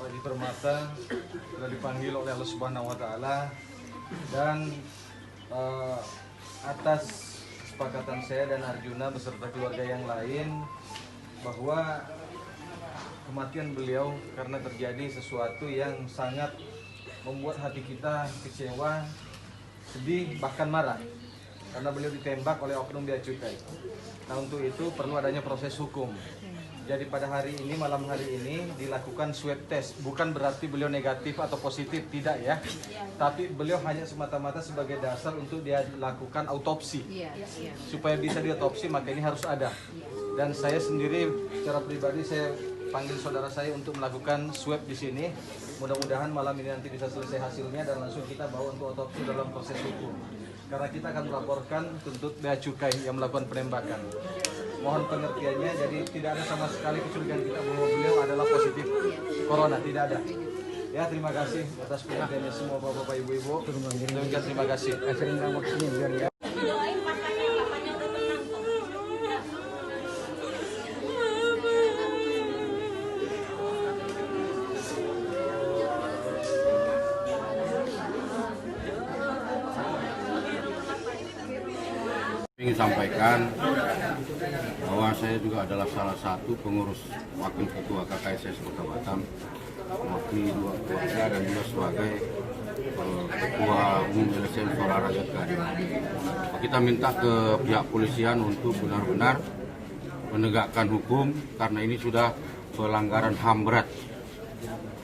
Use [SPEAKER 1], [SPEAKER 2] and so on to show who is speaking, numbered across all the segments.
[SPEAKER 1] Pak Haji Permata telah dipanggil oleh Allah Subhanahu wa Ta'ala, dan atas kesepakatan saya dan Arjuna beserta keluarga yang lain bahwa kematian beliau karena terjadi sesuatu yang sangat membuat hati kita kecewa, sedih, bahkan marah, karena beliau ditembak oleh oknum bea cukai. Nah, untuk itu perlu adanya proses hukum. Jadi pada hari ini, malam hari ini dilakukan swab test. Bukan berarti beliau negatif atau positif, tidak ya. Tapi beliau hanya semata-mata sebagai dasar untuk dia lakukan autopsi. Supaya bisa diotopsi maka ini harus ada. Dan saya sendiri secara pribadi saya panggil saudara saya untuk melakukan swab di sini. Mudah-mudahan malam ini nanti bisa selesai hasilnya dan langsung kita bawa untuk otopsi dalam proses hukum. Karena kita akan melaporkan tuntut bea cukai yang melakukan penembakan. Mohon pengertiannya, jadi tidak ada sama sekali kecurigaan kita bahwa beliau adalah positif corona, tidak ada. Ya, terima kasih atas pengertiannya semua bapak-bapak, ibu-ibu. Terima kasih.
[SPEAKER 2] Ingin sampaikan bahwa saya juga adalah salah satu pengurus wakil ketua KKSS Kota Batam, mewakili dua keluarga dan juga sebagai ketua umum LSM Suara Rakyat Gading. Kita minta ke pihak polisian untuk benar-benar menegakkan hukum karena ini sudah pelanggaran HAM berat.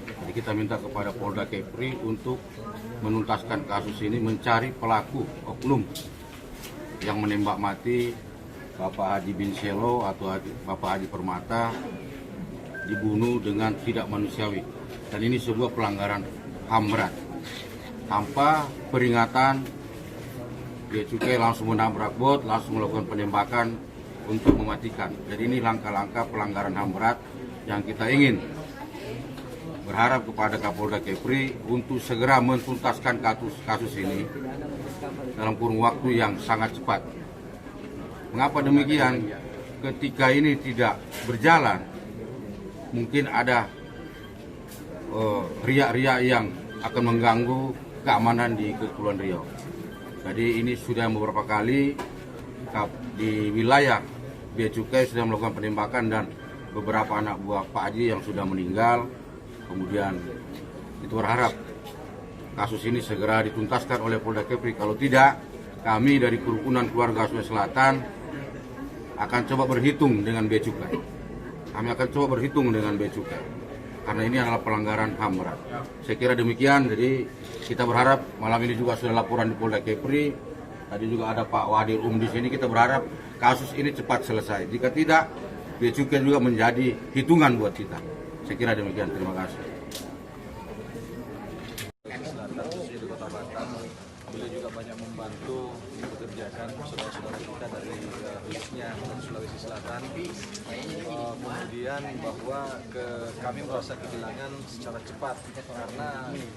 [SPEAKER 2] Jadi kita minta kepada Polda Kepri untuk menuntaskan kasus ini, mencari pelaku oknum yang menembak mati Bapak Haji bin Selo atau Bapak Haji Permata, dibunuh dengan tidak manusiawi. Dan ini sebuah pelanggaran HAM berat. Tanpa peringatan, bea cukai langsung menabrak bot, langsung melakukan penembakan untuk mematikan. Jadi ini langkah-langkah pelanggaran HAM berat yang kita ingin berharap kepada Kapolda Kepri untuk segera mentuntaskan kasus ini dalam kurun waktu yang sangat cepat. Mengapa demikian? Ketika ini tidak berjalan, mungkin ada riak-riak yang akan mengganggu keamanan di Kepulauan Riau. Jadi ini sudah beberapa kali di wilayah bea cukai sudah melakukan penembakan dan beberapa anak buah Pak Haji yang sudah meninggal. Kemudian itu berharap kasus ini segera dituntaskan oleh Polda Kepri. Kalau tidak, kami dari Kerukunan Keluarga Sulawesi Selatan akan coba berhitung dengan bea cukai. Kami akan coba berhitung dengan bea cukai. Karena ini adalah pelanggaran HAM berat. Saya kira demikian. Jadi kita berharap malam ini juga sudah laporan di Polda Kepri. Tadi juga ada Pak Wadir di sini. Kita berharap kasus ini cepat selesai. Jika tidak, bea cukai juga menjadi hitungan buat kita. Saya kira demikian. Terima kasih.
[SPEAKER 1] Di Kota Batam, beliau juga banyak membantu mengerjakan saudara-saudara kita dari khususnya Sulawesi Selatan. Kemudian bahwa kami merasa kehilangan secara cepat karena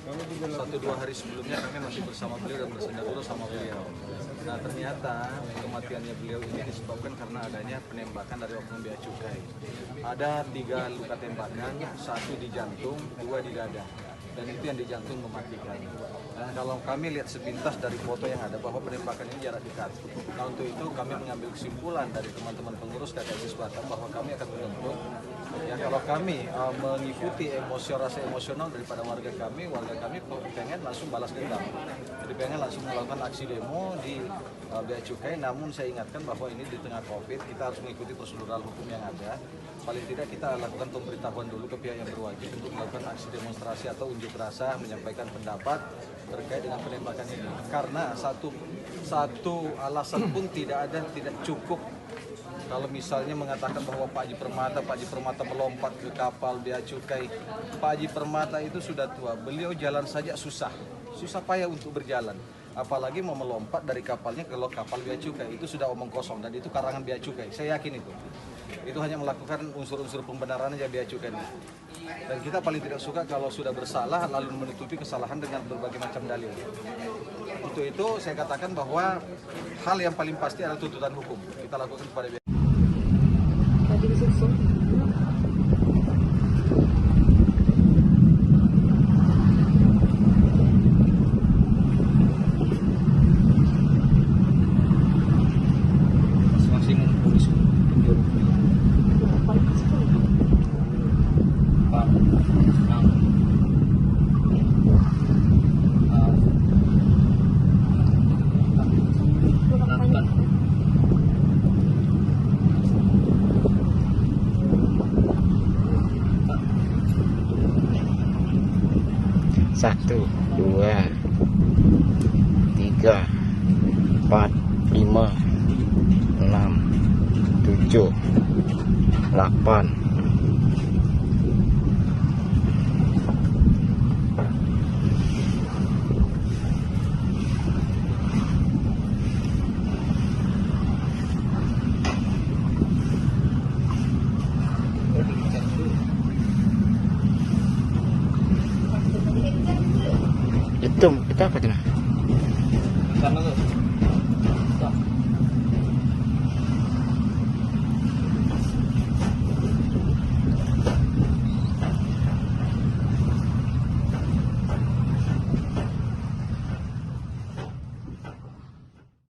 [SPEAKER 1] 1-2 hari sebelumnya kami masih bersama beliau dan bersendaguru sama beliau. Nah, ternyata kematiannya beliau ini disebabkan karena adanya penembakan dari oknum bea cukai. Ada 3 luka tembakan, 1 di jantung, 2 di dada. Dan itu yang di jantung mematikan. Nah, kalau kami lihat sepintas dari foto yang ada bahwa penembakan ini jarak dekat. Nah, untuk itu kami mengambil kesimpulan dari teman-teman pengurus KKSS Batam bahwa kami akan menuntut ya kalau kami mengikuti rasa emosional daripada warga kami pengen langsung balas dendam. Jadi pengen langsung melakukan aksi demo di bea cukai. Namun saya ingatkan bahwa ini di tengah COVID, kita harus mengikuti prosedural hukum yang ada. Paling tidak kita lakukan pemberitahuan dulu ke pihak yang berwajib untuk melakukan aksi demonstrasi atau unjuk rasa, menyampaikan pendapat terkait dengan penembakan ini. Karena satu alasan pun tidak cukup. Kalau misalnya mengatakan bahwa Pak Haji Permata melompat ke kapal bea cukai. Pak Haji Permata itu sudah tua, beliau jalan saja susah payah untuk berjalan. Apalagi mau melompat dari kapalnya ke kapal bea cukai, itu sudah omong kosong dan itu karangan bea cukai. Saya yakin itu hanya melakukan unsur-unsur pembenaran aja bea cukai ini. Dan kita paling tidak suka kalau sudah bersalah lalu menutupi kesalahan dengan berbagai macam dalil. Untuk itu saya katakan bahwa hal yang paling pasti adalah tuntutan hukum kita lakukan kepada bea.
[SPEAKER 3] Satu, dua, tiga, 4, 5, 6, 7, 8. Itu apa tuh?
[SPEAKER 1] Sana tuh.